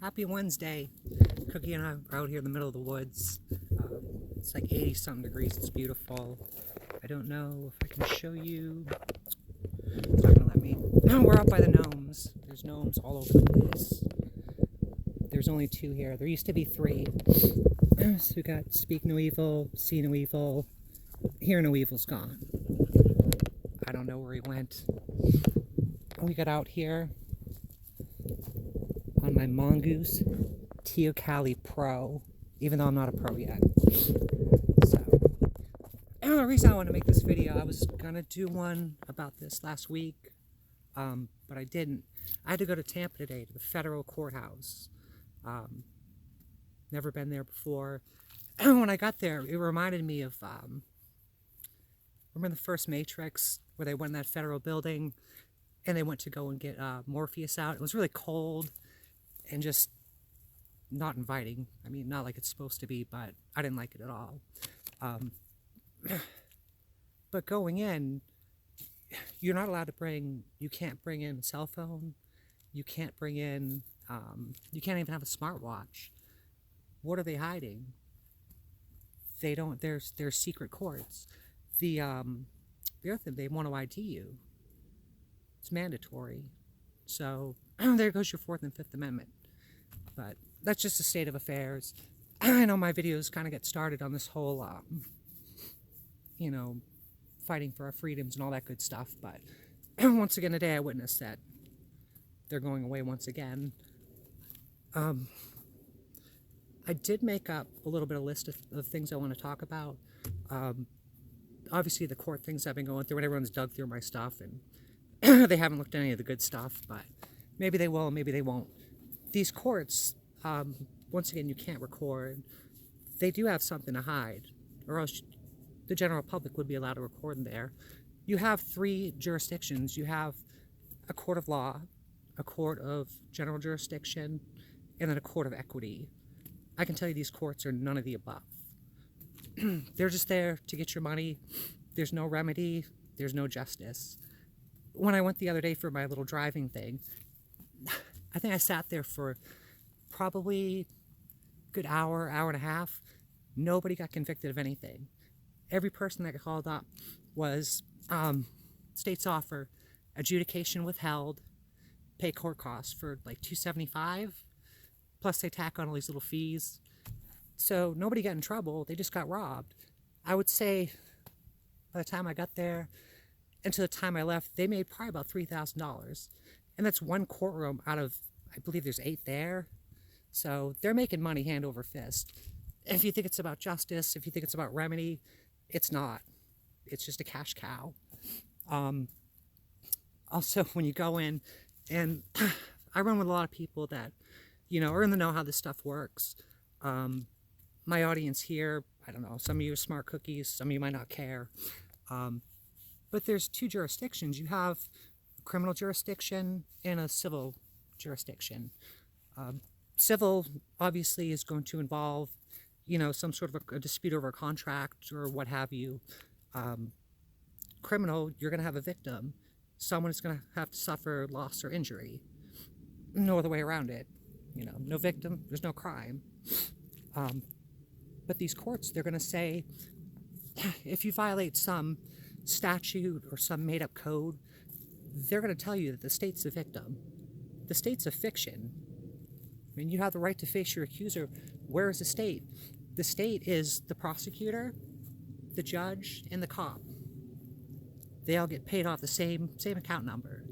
Happy Wednesday. Cookie and I are out here in the middle of the woods. It's like 80-something degrees. It's beautiful. I don't know if I can show you. It's not going to let me. No, we're out by the gnomes. There's gnomes all over the place. There's only 2 here. There used to be 3. So we got Speak No Evil, See No Evil. Hear No Evil's gone. I don't know where he went. We got out here on my Mongoose Teocalli Pro, even though I'm not a pro yet. So, the reason I want to make this video, I was gonna do one about this last week, but I didn't. I had to go to Tampa today to the federal courthouse. Never been there before. When I got there, it reminded me of remember the first Matrix where they went in that federal building and they went to go and get Morpheus out. It was really cold and just not inviting. I mean, not like it's supposed to be, but I didn't like it at all. But going in, you're not allowed to bring, you can't bring in a cell phone. You can't bring in, you can't even have a smartwatch. What are they hiding? They don't, there's secret courts. The other thing, they want to ID you. It's mandatory. So there goes your 4th and 5th Amendment. But that's just the state of affairs. I know my videos kind of get started on this whole, you know, fighting for our freedoms and all that good stuff. But once again today I witnessed that they're going away once again. I did make up a little bit of list of things I want to talk about. Obviously the court things I've been going through, and everyone's dug through my stuff, and they haven't looked at any of the good stuff, but maybe they will, maybe they won't. These courts, once again, you can't record. They do have something to hide, or else the general public would be allowed to record in there. You have 3 jurisdictions. You have a court of law, a court of general jurisdiction, and then a court of equity. I can tell you these courts are none of the above. They're just there to get your money. There's no remedy. There's no justice. When I went the other day for my little driving thing, I think I sat there for probably a good hour and a half. Nobody got convicted of anything. Every person that got called up was state's offer, adjudication withheld, pay court costs for like $275, plus they tack on all these little fees. So nobody got in trouble, they just got robbed. I would say by the time I got there and to the time I left, they made probably about $3,000. And that's one courtroom out of, I believe there's 8 there. So they're making money hand over fist. And if you think it's about justice, if you think it's about remedy, it's not. It's just a cash cow. Also, when you go in, and I run with a lot of people that, you know, are in the know how this stuff works. My audience here, I don't know, some of you are smart cookies, some of you might not care. But there's 2 jurisdictions. You have a criminal jurisdiction and a civil jurisdiction. Civil, obviously, is going to involve, you know, some sort of a dispute over a contract or what have you. Criminal, you're going to have a victim. Someone is going to have to suffer loss or injury. No other way around it. You know, no victim, there's no crime. But these courts, they're going to say, if you violate some statute or some made-up code, they're going to tell you that the state's the victim. The state's a fiction. I mean, you have the right to face your accuser. Where is the state? The state is the prosecutor, the judge, and the cop. They all get paid off the same account number.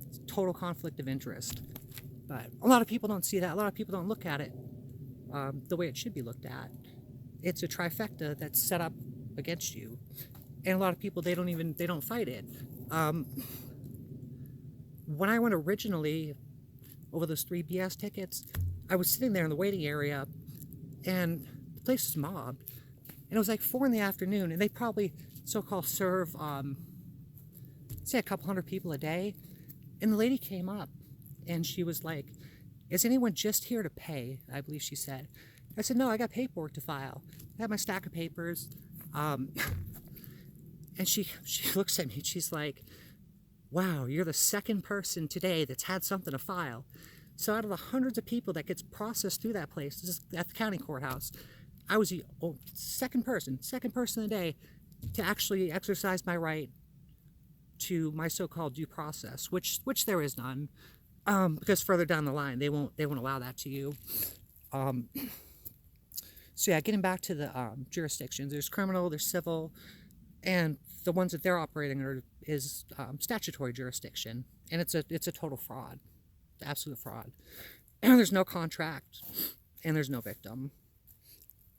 It's total conflict of interest. But a lot of people don't see that. A lot of people don't look at it the way it should be looked at. It's a trifecta that's set up against you. And a lot of people, they don't fight it. When I went originally over those 3 BS tickets, I was sitting there in the waiting area and the place was mobbed. And it was like 4 in the afternoon, and they probably so-called serve, say a couple hundred people a day. And the lady came up and she was like, is anyone just here to pay? I believe she said. I said, no, I got paperwork to file. I have my stack of papers. And she looks at me and she's like, wow, you're the 2nd person today that's had something to file. So out of the hundreds of people that gets processed through that place, this is at the county courthouse, I was the second person of the day to actually exercise my right to my so-called due process, which there is none, because further down the line they won't allow that to you. So yeah, getting back to the jurisdictions, there's criminal, there's civil, and the ones that they're operating under is statutory jurisdiction, and it's a total fraud, absolute fraud. And there's no contract, and there's no victim.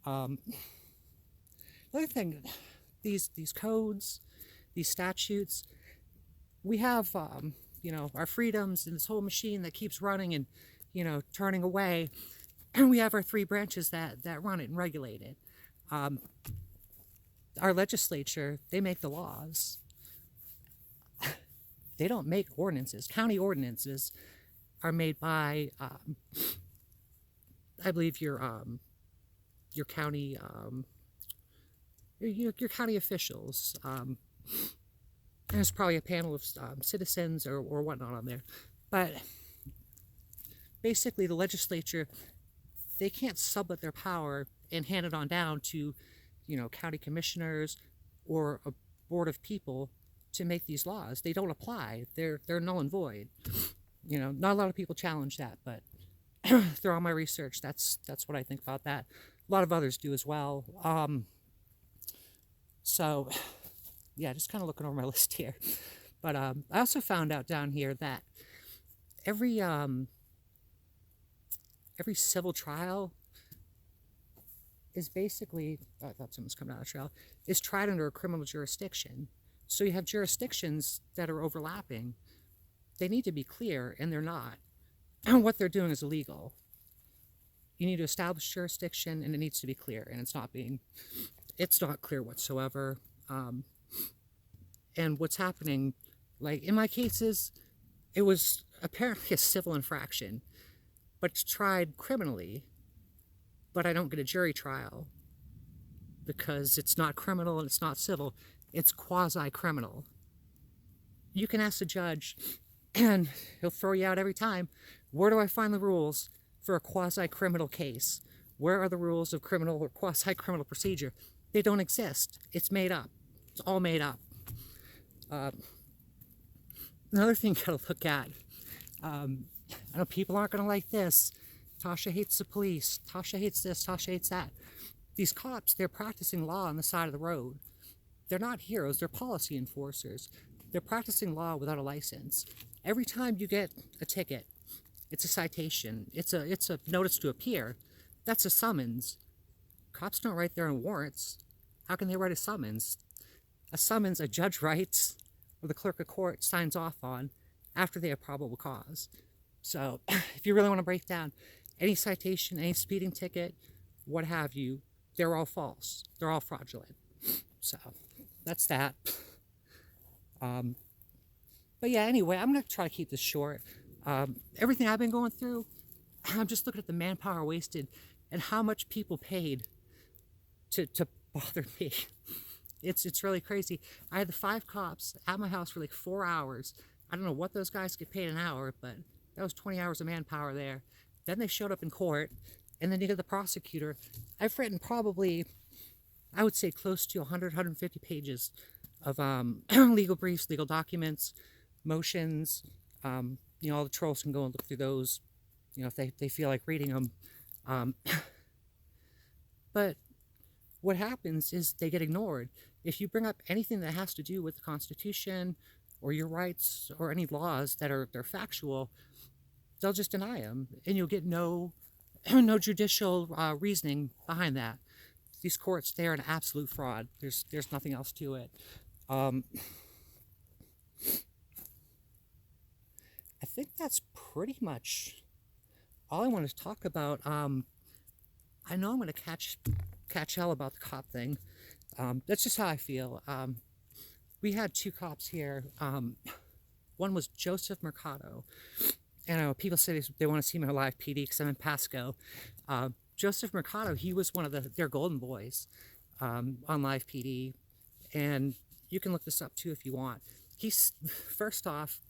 Another thing, these codes, these statutes, we have our freedoms and this whole machine that keeps running and turning away, and we have our three branches that run it and regulate it. Our legislature, they make the laws. They don't make ordinances. County ordinances are made by, I believe, your county, your county officials. And there's probably a panel of citizens or whatnot on there. But basically, the legislature, they can't sublet their power and hand it on down to, county commissioners or a board of people to make these laws. They don't apply. They're null and void. Not a lot of people challenge that, but through all my research, that's what I think about that. A lot of others do as well. So, yeah, just kind of looking over my list here. But I also found out down here that every civil trial is basically, I thought someone's coming out of the trail, is tried under a criminal jurisdiction. So you have jurisdictions that are overlapping. They need to be clear, and they're not. And what they're doing is illegal. You need to establish jurisdiction, and it needs to be clear, and it's not clear whatsoever. And what's happening, like in my cases, it was apparently a civil infraction, but it's tried criminally, but I don't get a jury trial because it's not criminal and it's not civil. It's quasi-criminal. You can ask the judge, and he'll throw you out every time. Where do I find the rules for a quasi-criminal case? Where are the rules of criminal or quasi-criminal procedure? They don't exist. It's made up. It's all made up. Another thing you gotta look at, I know people aren't gonna like this. Tasha hates the police. Tasha hates this. Tasha hates that. These cops, they're practicing law on the side of the road. They're not heroes. They're policy enforcers. They're practicing law without a license. Every time you get a ticket, it's a citation. It's a notice to appear. That's a summons. Cops don't write their own warrants. How can they write a summons? A summons a judge writes, or the clerk of court signs off on after they have probable cause. So if you really want to break down any citation, any speeding ticket, what have you, they're all false. They're all fraudulent. So that's that. But yeah, anyway, I'm going to try to keep this short. Everything I've been going through, I'm just looking at the manpower wasted and how much people paid to bother me. It's really crazy. I had the 5 cops at my house for like 4 hours. I don't know what those guys get paid an hour, but that was 20 hours of manpower there. Then they showed up in court, and then you get the prosecutor. I've written probably, I would say, close to 100, 150 pages of legal briefs, legal documents, motions. All the trolls can go and look through those, if they feel like reading them. But what happens is they get ignored. If you bring up anything that has to do with the Constitution or your rights or any laws they're factual, they'll just deny them, and you'll get no judicial reasoning behind that. These courts, they're an absolute fraud. There's nothing else to it. I think that's pretty much all I want to talk about. I know I'm going to catch hell about the cop thing. That's just how I feel. We had 2 cops here. One was Joseph Mercado. And people say they want to see me on live PD because I'm in Pasco. Joseph Mercado, he was one of their golden boys on live PD. And you can look this up too if you want. First off,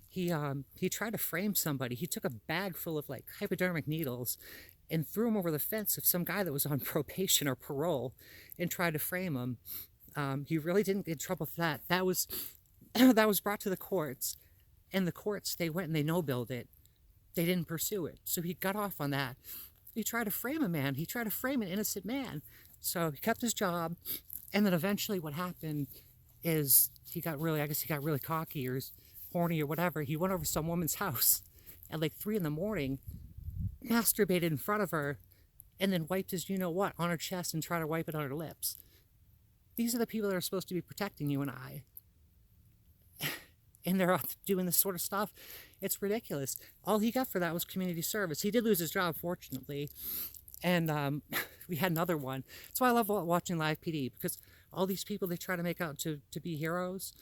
He tried to frame somebody. He took a bag full of like hypodermic needles and threw him over the fence of some guy that was on probation or parole and tried to frame him. He really didn't get in trouble for that. That was that was brought to the courts, and the courts, they went and they no-billed it. They didn't pursue it, so he got off on that. He tried to frame a man. He tried to frame an innocent man. So he kept his job, and then eventually what happened is he got really, I guess he got really cocky or horny or whatever. He went over to some woman's house at like 3 in the morning, masturbated in front of her, and then wiped his you-know-what on her chest and tried to wipe it on her lips. These are the people that are supposed to be protecting you and I. And they're out doing this sort of stuff. It's ridiculous. All he got for that was community service. He did lose his job, fortunately. And we had another one. That's why I love watching Live PD, because all these people they try to make out to be heroes,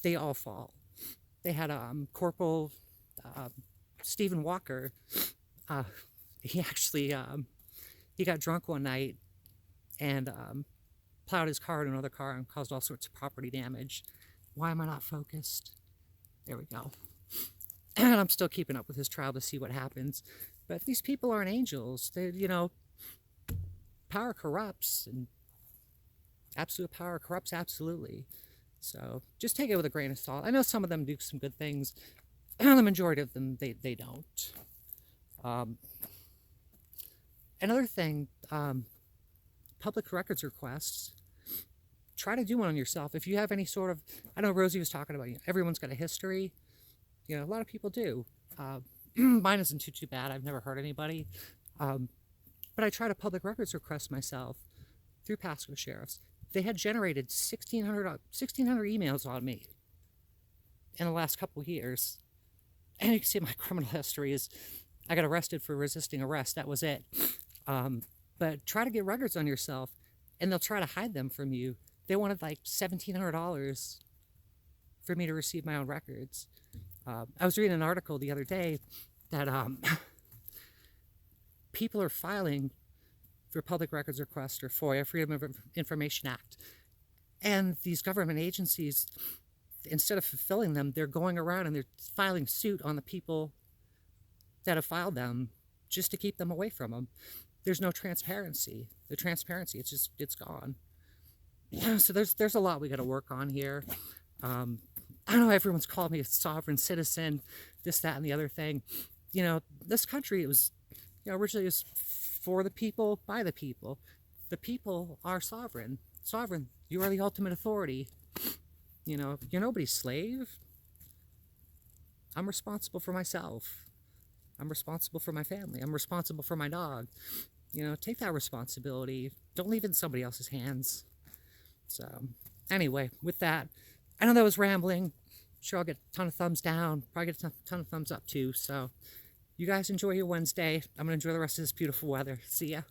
they all fall. They had Corporal Stephen Walker. He actually he got drunk one night and plowed his car into another car and caused all sorts of property damage. Why am I not focused? There we go. And I'm still keeping up with his trial to see what happens. But these people aren't angels. They, you know, power corrupts, and absolute power corrupts absolutely. So just take it with a grain of salt. I know some of them do some good things, and the majority of them, they don't. Another thing, public records requests. Try to do one on yourself. If you have any sort of, I know Rosie was talking about, you know, everyone's got a history. You know, a lot of people do. Mine isn't too bad. I've never hurt anybody. But I tried a public records request myself through Pasco Sheriff's. They had generated 1,600 emails on me in the last couple of years. And you can see my criminal history is, I got arrested for resisting arrest. That was it. But try to get records on yourself, and they'll try to hide them from you. They wanted like $1,700 for me to receive my own records. I was reading an article the other day that people are filing for public records request or FOIA, Freedom of Information Act. And these government agencies, instead of fulfilling them, they're going around and they're filing suit on the people that have filed them just to keep them away from them. There's no transparency. The transparency, it's gone. Yeah, so there's a lot we got to work on here. I know everyone's called me a sovereign citizen, this, that, and the other thing. You know, this country, it was, you know, originally it was for the people, by the people. The people are sovereign. Sovereign, you are the ultimate authority. You know, you're nobody's slave. I'm responsible for myself. I'm responsible for my family. I'm responsible for my dog. You know, take that responsibility. Don't leave it in somebody else's hands. So, anyway, with that, I know that was rambling. Sure, I'll get a ton of thumbs down. Probably get a ton of thumbs up, too. So, you guys enjoy your Wednesday. I'm going to enjoy the rest of this beautiful weather. See ya.